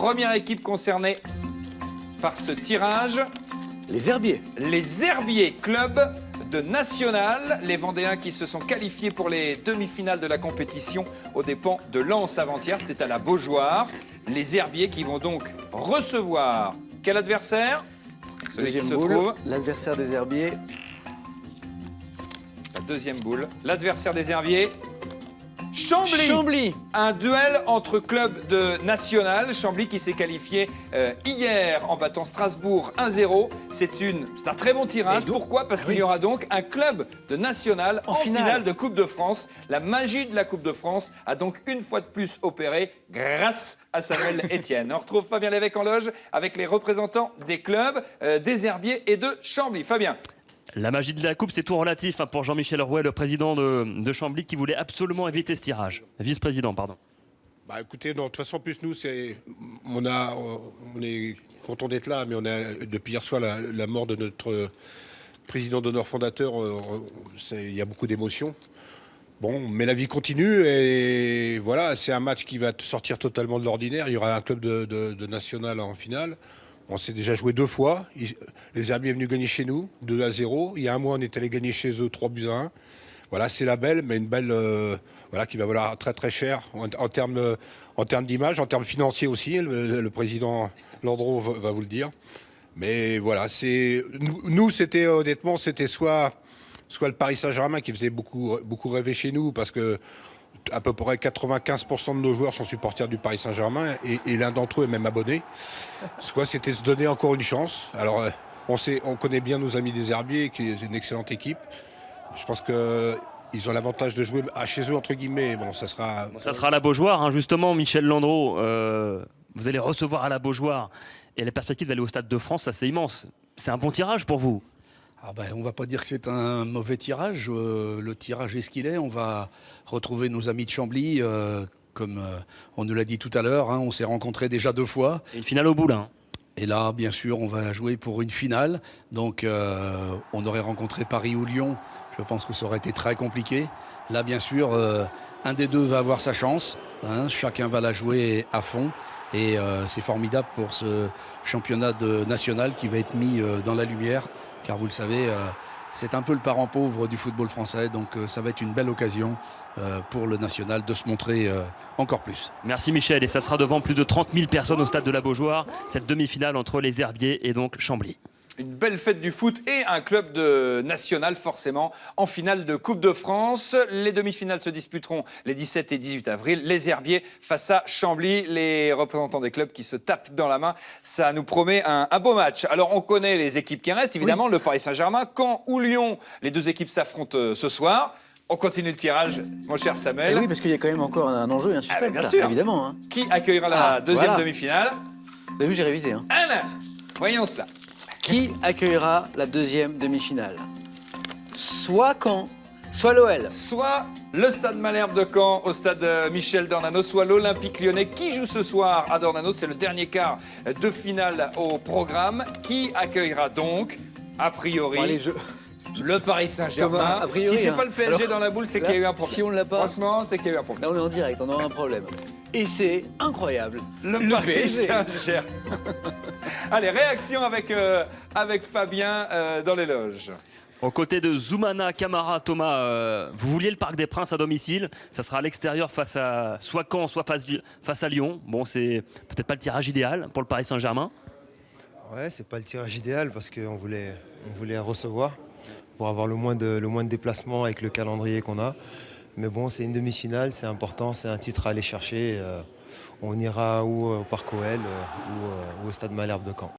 Première équipe concernée par ce tirage. Les Herbiers. Les Herbiers, club de National. Les Vendéens qui se sont qualifiés pour les demi-finales de la compétition aux dépens de Lens avant-hier. C'était à la Beaujoire. Les Herbiers qui vont donc recevoir quel adversaire? Celui qui se trouve. L'adversaire des Herbiers. La deuxième boule. L'adversaire des Herbiers. Chambly. Chambly. Un duel entre clubs de National. Chambly qui s'est qualifié hier en battant Strasbourg 1-0. C'est un très bon tirage. Pourquoi? Parce qu'il y aura donc un club de National en finale de Coupe de France. La magie de la Coupe de France a donc une fois de plus opéré grâce à Samuel Etienne. On retrouve Fabien Lévesque en loge avec les représentants des clubs des Herbiers et de Chambly. Fabien. La magie de la coupe, c'est tout relatif pour Jean-Michel Rouet, le président de Chambly, qui voulait absolument éviter ce tirage. Vice-président, pardon. Bah écoutez, de toute façon, plus nous, on est content d'être là, mais on a depuis hier soir la mort de notre président d'honneur fondateur. Il y a beaucoup d'émotions. Bon, mais la vie continue et voilà, c'est un match qui va sortir totalement de l'ordinaire. Il y aura un club de National en finale. On s'est déjà joué 2 fois. Les Herbiers sont venus gagner chez nous, 2-0. Il y a un mois, on est allé gagner chez eux 3-1. Voilà, c'est la belle, mais une belle voilà, qui va valoir très très cher en termes d'image, en termes financiers aussi. Le président Landreau va vous le dire. Mais voilà, nous c'était honnêtement, c'était soit le Paris Saint-Germain qui faisait beaucoup rêver chez nous parce que à peu près 95% de nos joueurs sont supporters du Paris Saint-Germain et l'un d'entre eux est même abonné. Soit c'était se donner encore une chance. Alors on connaît bien nos amis des Herbiers, qui est une excellente équipe. Je pense qu'ils ont l'avantage de jouer chez eux entre guillemets. Bon, ça sera à la Beaujoire, justement, Michel Landreau. Vous allez recevoir à la Beaujoire et la perspective d'aller au Stade de France, ça c'est immense. C'est un bon tirage pour vous. On ne va pas dire que c'est un mauvais tirage. Le tirage est ce qu'il est. On va retrouver nos amis de Chambly, comme on nous l'a dit tout à l'heure. On s'est rencontrés déjà 2 fois. Et une finale au bout, là. Et là, bien sûr, on va jouer pour une finale. Donc, on aurait rencontré Paris ou Lyon. Je pense que ça aurait été très compliqué. Là, bien sûr, un des deux va avoir sa chance. Chacun va la jouer à fond. Et c'est formidable pour ce championnat national qui va être mis dans la lumière. Car vous le savez, c'est un peu le parent pauvre du football français. Donc ça va être une belle occasion pour le national de se montrer encore plus. Merci Michel. Et ça sera devant plus de 30 000 personnes au Stade de la Beaujoire. Cette demi-finale entre les Herbiers et donc Chambly. Une belle fête du foot et un club de National forcément en finale de Coupe de France. Les demi-finales se disputeront les 17 et 18 avril. Les Herbiers face à Chambly, les représentants des clubs qui se tapent dans la main. Ça nous promet un beau match. Alors on connaît les équipes qui restent, évidemment, le Paris Saint-Germain. Caen ou Lyon, les 2 équipes s'affrontent ce soir. On continue le tirage, mon cher Samuel. Et oui, parce qu'il y a quand même encore un enjeu et un suspense, bien sûr. évidemment. Qui accueillera la deuxième demi-finale? Vous avez vu, j'ai révisé. Alain, voyons cela. Qui accueillera la deuxième demi-finale? Soit Caen, soit l'OL. Soit le Stade Malherbe de Caen au stade Michel Dornano, soit l'Olympique Lyonnais qui joue ce soir à Dornano. C'est le dernier quart de finale au programme. Qui accueillera donc, a priori, le Paris Saint-Germain? Si c'est pas le PSG dans la boule, c'est qu'il y a eu un problème. Si on ne l'a pas, franchement, c'est qu'il y a eu un problème. Là, on est en direct, on aura un problème. Et c'est incroyable. Le Paris Saint-Germain. Allez, réaction avec Fabien dans les loges. Aux côtés de Zoumana, Camara, Thomas, vous vouliez le Parc des Princes à domicile. Ça sera à l'extérieur face à soit Caen, soit face à Lyon. Bon, c'est peut-être pas le tirage idéal pour le Paris Saint-Germain. Ouais, c'est pas le tirage idéal parce qu'on voulait recevoir pour avoir le moins de déplacements avec le calendrier qu'on a. Mais bon, c'est une demi-finale, c'est important, c'est un titre à aller chercher. On ira ou au Parc OL ou au Stade Malherbe de Caen.